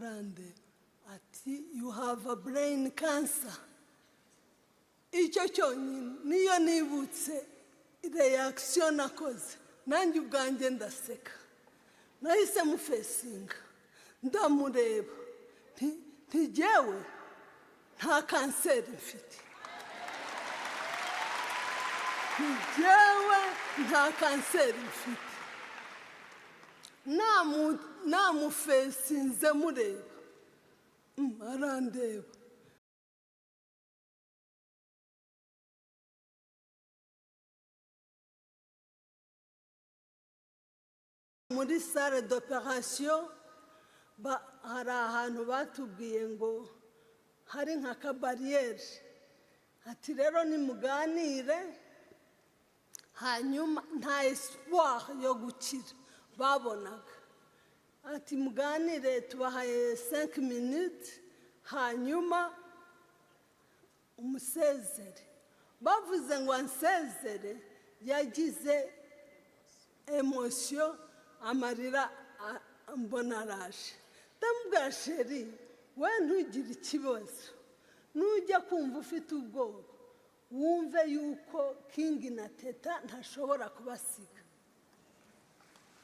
arande ati you have a brain cancer. Icyo cyonyine niyo nibutse reaction nakoze nanjye ubwanjye ndaseka. Nahise mufesinga ndamureba ntijewe nta kanseri mfite. Ntijewe nta kanseri mfite. Namufesinze mureba arandeba. Muri salle d'opération hari ahantu batubwiye ngo hari nka kabariyeri ati rero nimuganire hanyuma nta espoir yo gukira babonaga ati muganire tubahaye 5 minutes hanyuma umusezere. Bavuze ngo ansezere yagize emotion amarira mbona araje. Ndamubwira sheri we ntugire ikibazo nujya kumva ufite ubwoba wumve yuko King na Teta ntashobora kubasiga.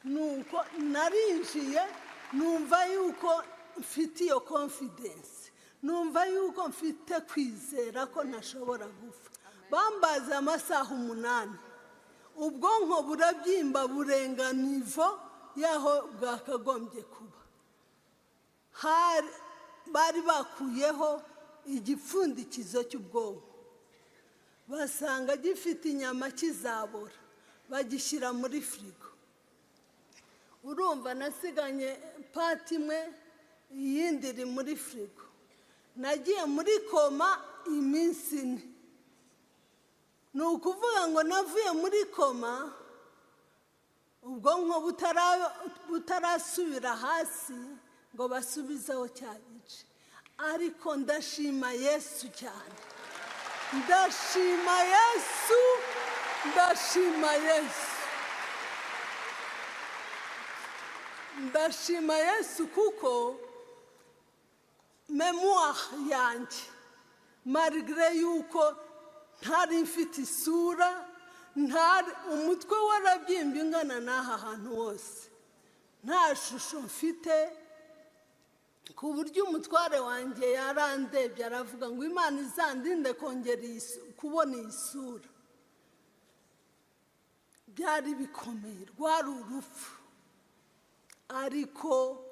Nuko narinjiye numva yuko mfite iyo confidence, numva yuko mfite kwizera ko ntashobora gupfa. Bambaze amasaha 8 ubwonko burabyimba burenga nivo yaho bwakagombye kuba. Bari bakuyeho igipfundikizo cy'ubwonko basanga gifite inyama kizabora bagishyira muri frigo. Urumva nasiganye pati imwe iyindi iri muri frigo. Nagiye muri koma iminsi 4. Nukuvuga ngo navuye muri koma ubwonko butarasubira hasi ngo basubizeho cya gice. Ariko ndashima Yesu cyane. Ndashima Yesu, ndashima Yesu. Ndashima Yesu kuko memoire yanjye malgré yuko ntari mfite isura, ntari umutwe warabyimba ingana n'aha hantu hose, nta shusho mfite, ku buryo umutware wanjye yarandebye aravuga ngo Imana izandinde kongera kubona isura. Byari bikomeye, rwari urupfu, ariko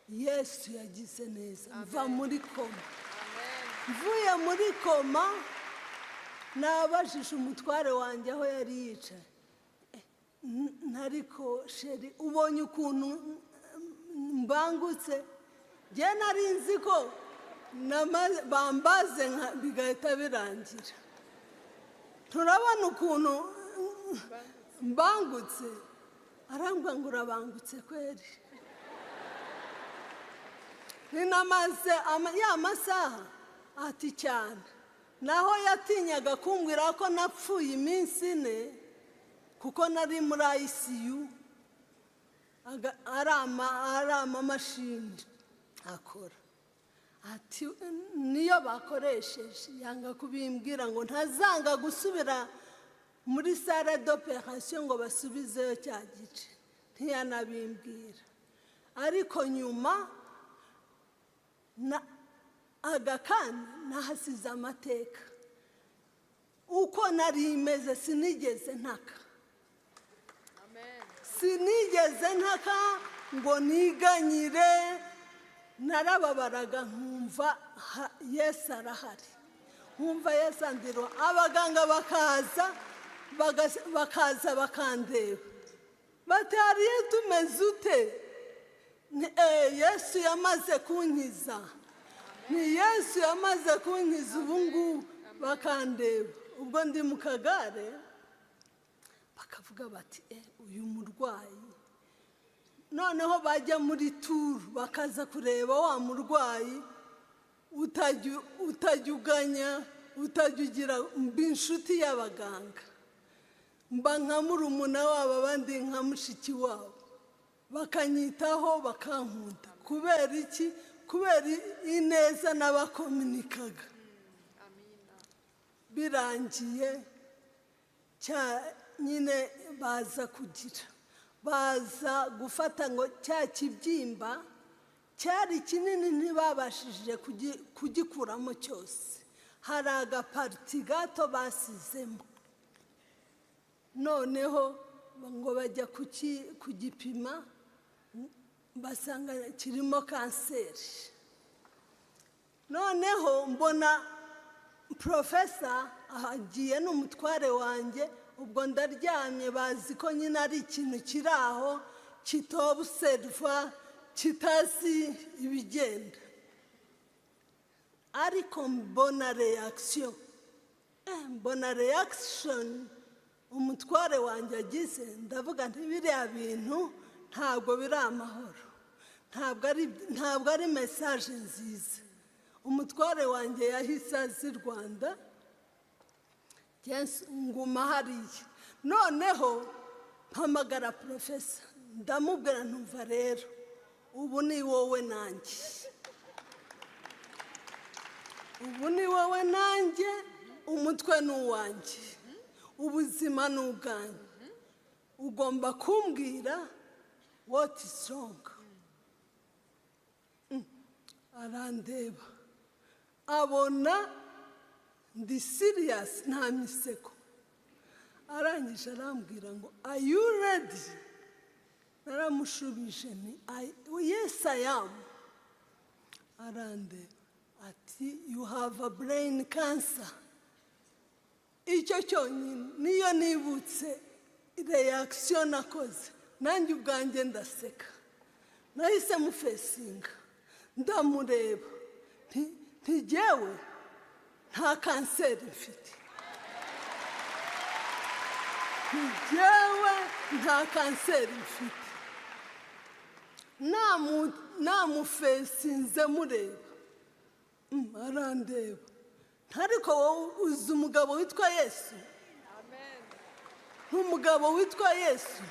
Yesu yagize neza. Mva muri koma. Mvuye muri koma nabajije umutware wanjye aho yari yicaye, ntariko sheri ubonye ukuntu mbangutse. Jye nari nzi ko bambaze bigahita birangira. Turabona ukuntu mbangutse, arambwira ngo urabangutse kweri. Ninamaze ya masaha ati cyane, naho yatinyaga kumbwira ko napfuye iminsi 4 kuko nari muri ICU arama mashini akora. Ati niyo bakoresheje yanga kubimbwira ngo ntazanga gusubira muri salle d'opération ngo basubizeyo cya gice, ntiyanabimbwira. Ariko nyuma agakana nahasize amateka. Uko nari imeze sinigeze ntaka. Sinigeze ntaka ngo niganyire. Narababaraga nkumva Yesu arahari, nkumva Yesu andiro. Abaganga bakaza bakandeba bati hariye tumeze ute? Yesu yamaze kunkiza, ni Yesu yamaze kunkiza ubungubu. Bakandeba ubwo ndi mu kagare, bakavuga bati uyu murwayi. Noneho bajya muri tour bakaza kureba wa murwayi utajyuganya, utajugira inshuti y'abaganga. Mba nka murumuna wabo abandi nka mushiki wabo, bakanyitaho bakankunda. Kubera iki? kubera ineza n'abakominikaga birangiye nyine baza gufata ngo cya kibyimba cyari kinini ntibabashije kugikuramo cyose, hari agapariti gato basizemo, noneho ngo bajya kugipima basanga kirimo kanseri. Noneho mbona profesa ahagiye n'umutware wanjye, ubwo ndaryamye, bazi ko nyine ari ikintu kiri aho kitobuserva kitazi ibigenda, ariko mbona reaction umutware wanjye agize, ndavuga nti biriya bintu ntabwo biri amahoro, ntabwo ari message nziza. Umutware wanjye yahise azi Rwanda, nguma hariya. Noneho mpamagara profesa ndamubwira ntumva rero, ubu ni wowe nanjye, umutwe ni uwanjye, ubuzima ni ubwanjye, ugomba kumbwira what is wrong. Arandeba abona ndi serious, nta miseko, arangije arambwira ngo are you ready? Naramushubije ni yes I am. Arandeba ati you have a brain cancer. Icyo cyonyine niyo nibutse reaction nakoze, nanjye ubwanjye ndaseka, nahise mufesinga ndamureba ntigewe nta kanseri mfite, namufesinze mureba. Arandeba ariko wowe uzi umugabo witwa Yesu? Umugabo witwa Yesu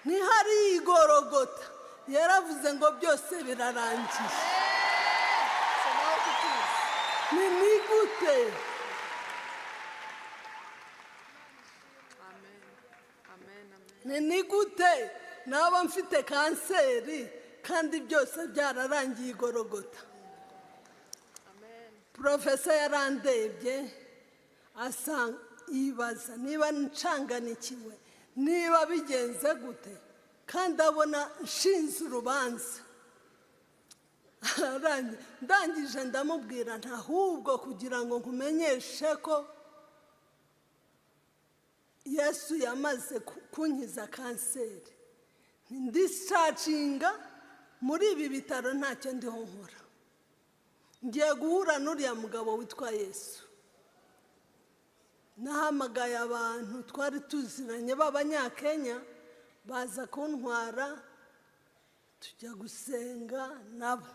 ntihari igorogota, yaravuze ngo byose birarangiye. Ni gute? Ni gute naba mfite kanseri kandi byose byararangiye igorogota? Profesa yarandebye asanga yibaza niba ncanganikiwe, niba bigenze gute, kandi abona nshinze urubanza. Ndangije ndamubwira ntahubwo kugira ngo nkumenyeshe ko Yesu yamaze kunkiza kanseri, ndischarginga muri ibi bitaro, ntacyo ndiho nkora, ngiye guhura n'uriya mugabo witwa Yesu. Nahamagaye abantu twari tuziranye b'Abanyakenya, baza kuntwara tujya gusenga nabo.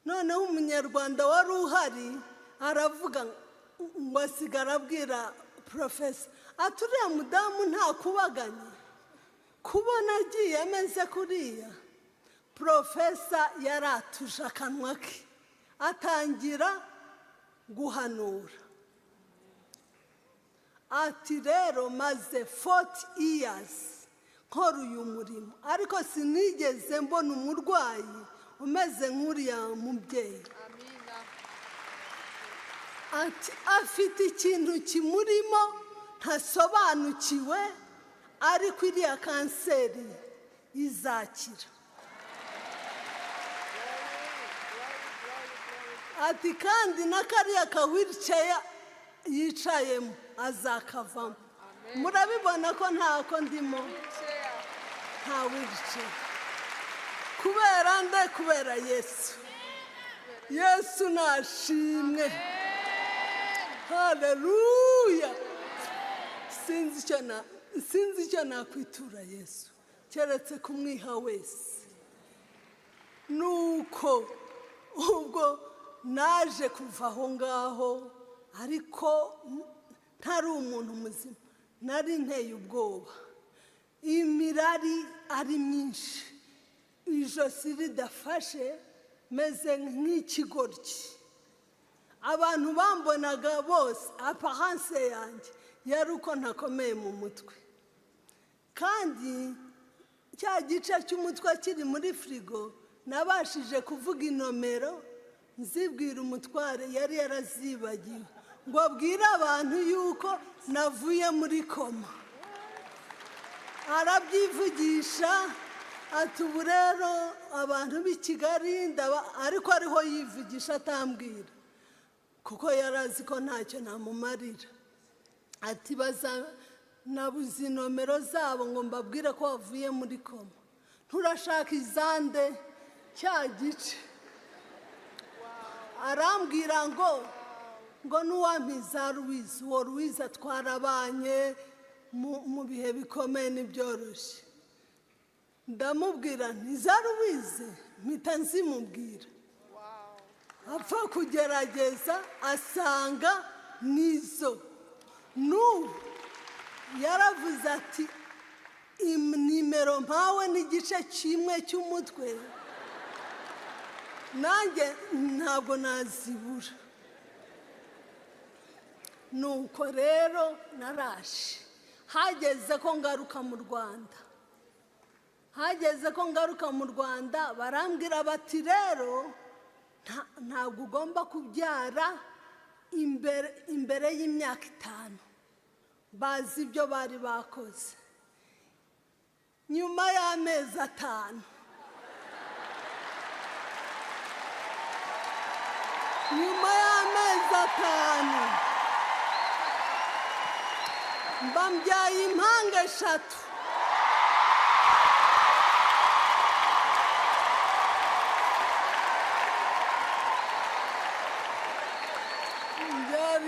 Noneho umunyarwanda wari uhari aravuga ngo asigara abwira profesa ati uriya mudamu nta kubaganye, kubona agiye ameze kuriya. Profesa yaratuje akanwa ke atangira guhanura ati rero maze 40 years nkora uyu murimo, ariko sinigeze mbona umurwayi umeze nk'uriya mubyeyi. Ati afite ikintu kimurimo ntasobanukiwe, ariko iriya kanseri izakira. Ati kandi n'akariya ka wheelchair yicayemo azakavamo. Murabibona ko ntako ndimo, nta wheelchair. Kubera Yesu. Yesu nashimwe. Haleluya. Sinzi icyo nakwitura Yesu keretse kumwiha wese. Nuko ubwo naje kuva aho ngaho, ariko ntari umuntu muzima, nari nteye ubwoba, imirari ari myinshi, ijosi ridafashe, meze nk'ikigoryi. Abantu bambonaga bose apparence yanjye yari uko ntakomeye mu mutwe, kandi cya gice cy'umutwe kiri muri frigo nabashije kuvuga inomero nzibwira umutware yari yarazibagiwe ngo abwire abantu yuko navuye muri koma. Arabyivugisha ati ubu rero abantu b'i Kigali ariko ariho yivugisha atambwira kuko yarazi ko ntacyo namumarira. Ati nabuze inomero zabo ngo mbabwire ko wavuye muri koma. Turashaka izande cya gice. Arambwira ngo n'uwampiza Louise, uwo Louise twarabanye mu bihe bikomeye n'ibyoroshye. Ndamubwira nti za Louise, mpita nzimubwira. Apfa kugerageza asanga nizo. N'ubu yaravuze ati nimero mpawe n'igice kimwe cy'umutwe nanjye ntabwo nazibura. Nuko rero naraje, hageze ko ngaruka mu Rwanda, barambwira bati rero ntabwo ugomba kubyara imbere y'imyaka 5. Bazi ibyo bari bakoze. Nyuma y'amezi 5 mbambyaye impanga 3.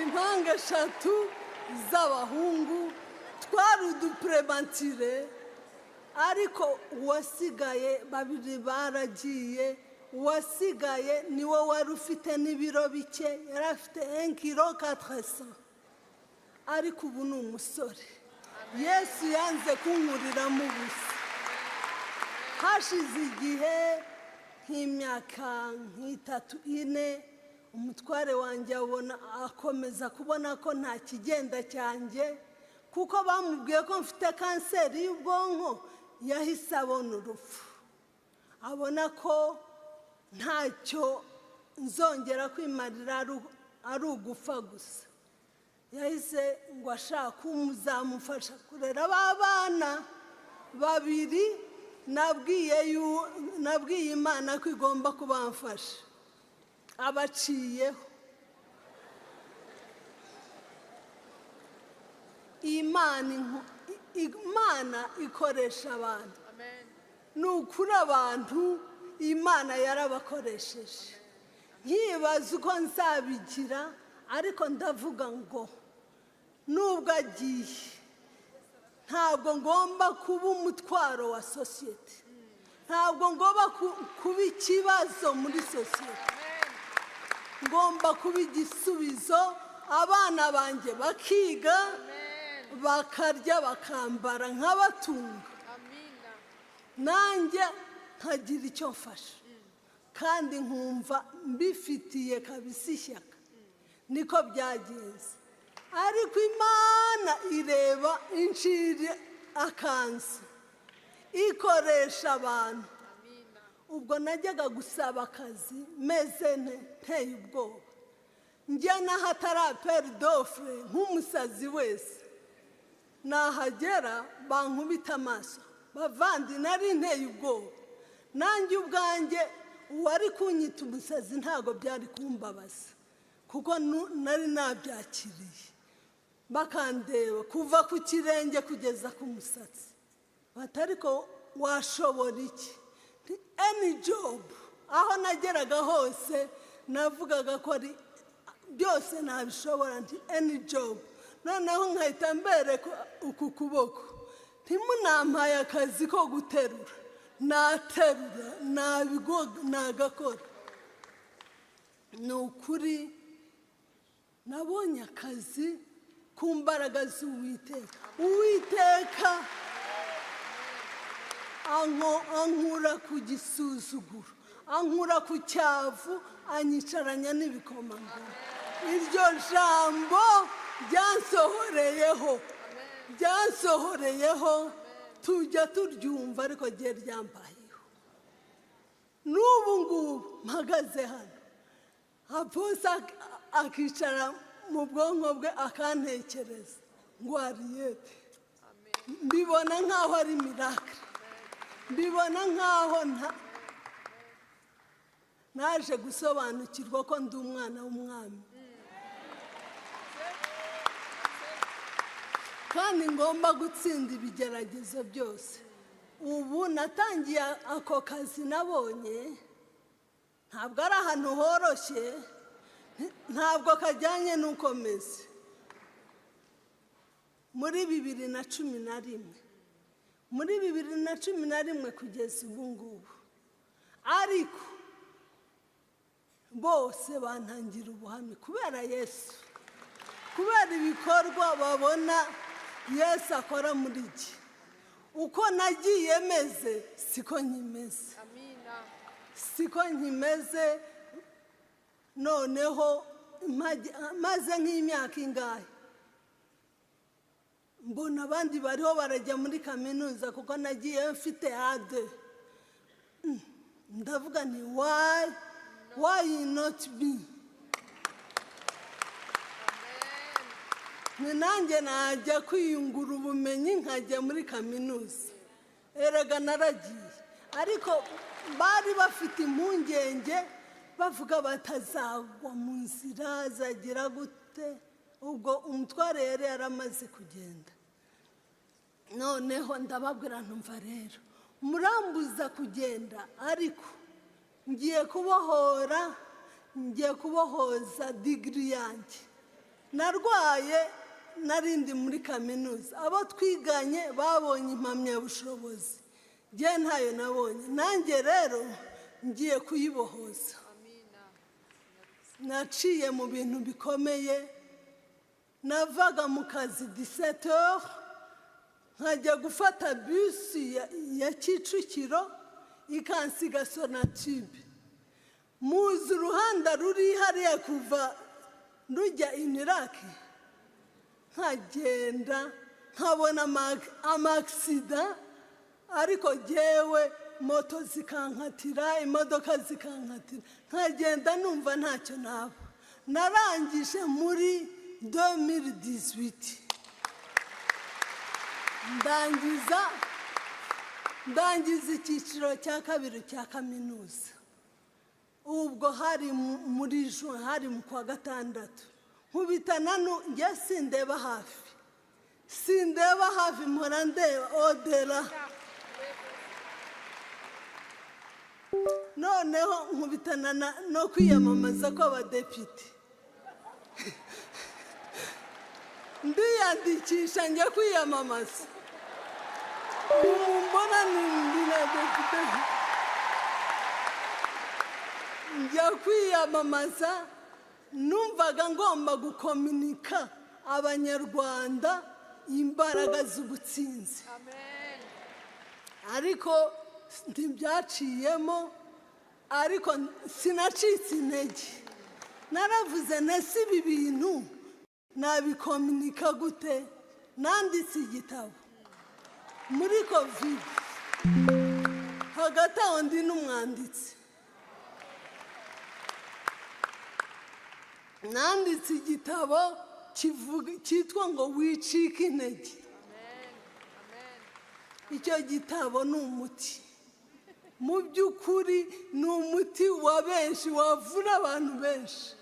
Impanga 3 z'abahungu, twari uduprematire, ariko uwasigaye 2 baragiye. Uwasigaye niwe wari ufite n'ibiro bike, yari afite 1 kilo 400, ariko ubu ni umusore. Yesu yanze kunkuriramo ubusa. Hashize igihe nk'imyaka 3 4, umutware wanjye akomeza kubona ko nta kigenda cyanjye, kuko bamubwiye ko mfite kanseri y'ubwonko. Yahise abona urupfu, abona ko ntacyo nzongera kwimarira ari ugupfa gusa. Yahise ngo ashaka umuzamufasha kurera abana 2. Nabwiye Imana ko igomba kubamfasha. Abaciyeho. Imana ikoresha abantu. Nukuri abantu Imana yarabakoresheje. Nkibaza uko nzabigira, ariko ndavuga ngo nubwo agiye ntabwo ngomba kuba umutwaro wa sosiyete, ntabwo ngomba kuba ikibazo muri sosiyete. Ngomba kuba igisubizo. Abana banjye bakiga, bakarya, bakambara nk'abatunga, nanjye nkagira icyo mfasha, kandi nkumva mbifitiye kabisa ishyaka. Niko byagenze. Ariko Imana ireba inciri akansi, ikoresha abantu. Ubwo najyaga gusaba akazi meze nteye ubwoba, njya n'ahatari peri dofure nk'umusazi wese. Nahagera bankubita amaso, bavandi nari nteye ubwoba. Nanjye ubwanjye uwari kunyita umusazi ntabwo byari kumbabaza, kuko nari nabyakiriye. Bakandeba kuva ku kirenge kugeza ku musatsi, batariko washobora iki? Any job. Aho nageraga hose navugaga ko byose nabishobora, nti any job. Noneho nkahita mbereka uku kuboko, ntimunampaye akazi ko guterura, naterura, nagakora. Ni ukuri nabonye akazi ku mbaraga z'Uwiteka. Uwiteka ankura ku gisuzuguro, ankura ku cyavu anyicaranya n'ibikomangoma. Iryo jambo ryansohoreyeho tujya turyumva ariko gihe ryambayeho. N'ubu ngubu mpagaze hano aposa akicara mu bwonko bwe akantekereza ngo Ariyete, mbibona nk'aho ari miracle, mbibona nk'aho naje gusobanukirwa ko ndi umwana w'umwami kandi ngomba gutsinda ibigeragezo byose. Ubu natangiye ako kazi nabonye ntabwo ari ahantu horoshye, ntabwo kajyanye n'uko meze. Muri 2011 kugeza ubu ngubu, ariko bose bantangira ubuhamya kubera Yesu, kubera ibikorwa babona Yesu akora muri jye. Uko nagiye meze siko nkimeze, siko nkimeze. Noneho maze nk'imyaka ingahe mbona abandi bariho barajya muri kaminuza kuko nagiye mfite ade. Ndavuga ni why not me? Ni nanjye najya kwiyungura ubumenyi nkajya muri kaminuza. Erega naragiye, ariko bari bafite impungenge bavuga batazagwa mu nzira, azagira gute. Ubwo umutware yari yaramaze kugenda. Noneho ndababwira ntumva rero murambuza kugenda, ariko ngiye kubohoza digiri yanjye. Narwaye narindi muri kaminuza, abo twiganye babonye impamyabushobozi, njye ntayo nabonye. Nanjye rero ngiye kuyibohoza. Naciye mu bintu bikomeye, navaga mu kazi 17 heures nkajya gufata bisi ya Kicukiro ikansiga Sonatube. Muzi uruhanda ruri hariya kuva rujya Iniraki, nkagenda nkabona amaksida, ariko jyewe moto zikankatira, imodoka zikankatira, nkagenda numva ntacyo naba. Narangije muri 2018 ndangiza icyiciro cya kabiri cya kaminuza. Ubwo hari muri juin, hari mu kwa gatandatu. Nkubitana njye sindeba hafi mpora ndeba odera. Noneho nkubitana no kwiyamamaza kw'abadepite. Ndiyandikisha njya kwiyamamaza. Mbona ndi na depite. Njya kwiyamamaza, numvaga ngomba gukomunika abanyarwanda imbaraga z'ubutsinzi. Ariko ntibyaciyemo, ariko sinacitse intege. Naravuze nese ibi bintu nabikomunika gute? Nanditse igitabo muri COVID. Hagati aho ndi n'umwanditsi. Nanditse igitabo cyitwa ngo wicike intege. Icyo gitabo ni umuti, mu by'ukuri ni umuti wa benshi, wavura abantu benshi.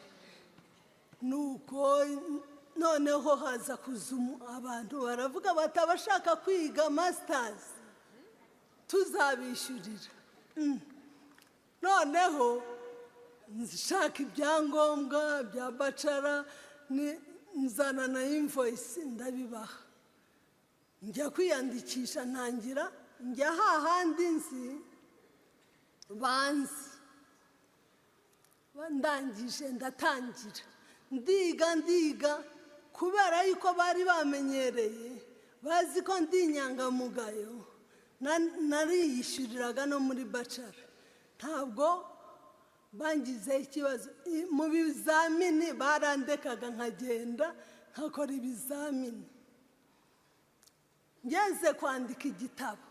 Nuko noneho haza kuzumu abantu baravuga batabashaka kwiga masters, tuzabishyurira. Noneho nshaka ibyangombwa bya bachelor, nzana na invoice ndabibaha. Njya kwiyandikisha, ntangira njya hahandi nzi banzi. Ndangije ndatangira ndiga kubera yuko bari bamenyereye, bazi ko ndi inyangamugayo. Nariyishyuriraga no muri bachelor. Ntabwo bangizeho ikibazo mu bizamini barandekaga nkagenda nkakora ibizamini ngeze kwandika igitabo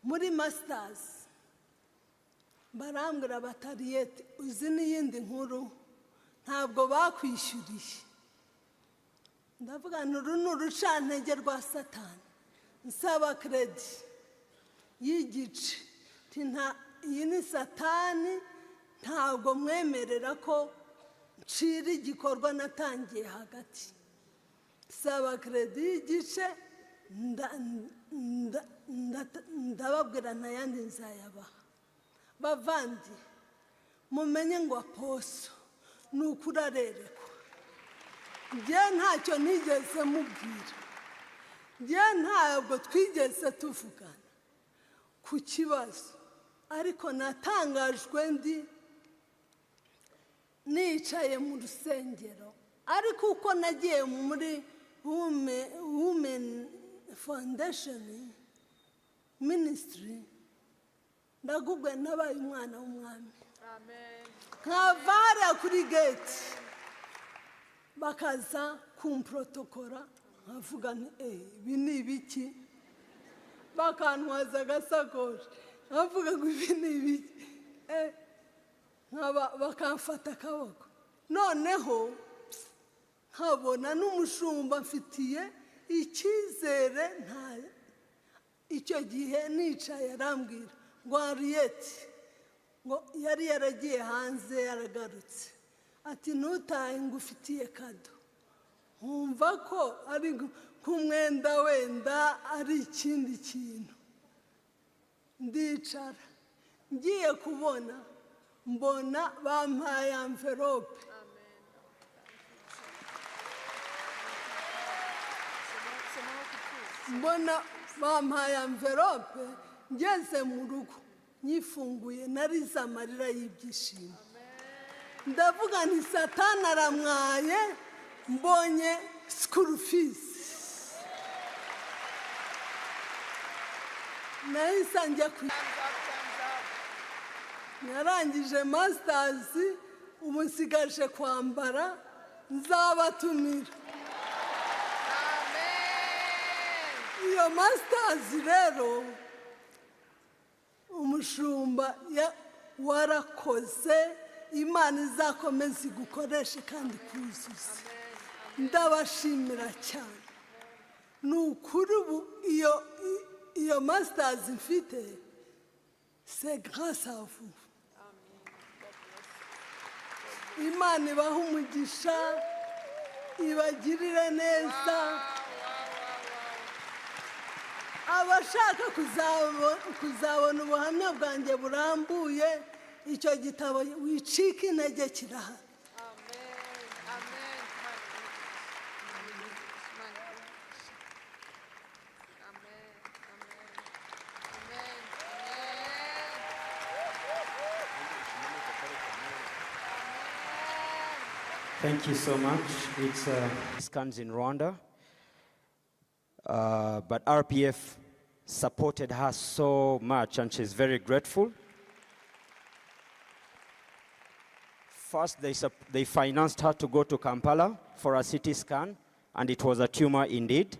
muri masters barambwira batariyete uzi n'iyindi nkuru ntabwo bakwishyuriye ndavuga uru ni urucantege rwa satani nsaba kredi y'igice iyi ni satani ntabwo mwemerera ko ncira igikorwa natangiye hagati nsaba kredi y'igice ndababwira ntayandi nzayabaha bavandi mumenye ngo aposo ni ukuri arerekwa njye ntacyo nigeze mubwira njye ntabwo twigeze tuvugana ku kibazo ariko natangajwe ndi nicaye mu rusengero ariko uko nagiye muri women foundation ministry ndagubwe nabaye umwana w'umwami nkava hariya kuri gate bakaza kumprotokora nkavuga nti ibi ni ibiki bakantwaza agasakoshi nkavuga ngo ibi ni ibiki bakamfata akaboko noneho nkabona n'umushumba mfitiye icyizere icyo gihe nicaye arambwira ngo Henriette ngo yari yaragiye hanze yaragarutse ati ntutahe ngo ufitiye kado nkumva ko ari nk'umwenda wenda ari ikindi kintu ndicara ngiye kubona mbona bampaye envelope mbona bampaye envelope ngeze mu rugo nyifunguye narize amarira y'ibyishimo ndavuga nti satani aramwaye mbonye school fees nahise njya narangije masters ubu nsigaje kwambara nzabatumira iyo masters rero umushumba warakoze imana izakomeza igukoreshe kandi kuzuza ndabashimira cyane ni ukuri ubu iyo masters mfite c'est grâce à vous imana ibaha umugisha ibagirire neza abashaka kuzabona ubuhamya bwanjye burambuye icyo gitabo wicika intege kirahari Thank you so much. It's scans in Rwanda, but RPF supported her so much, and she's very grateful. First, they financed her to go to Kampala for a CT scan, and it was a tumor indeed.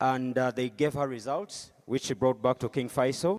And they gave her results, which she brought back to King Faisal.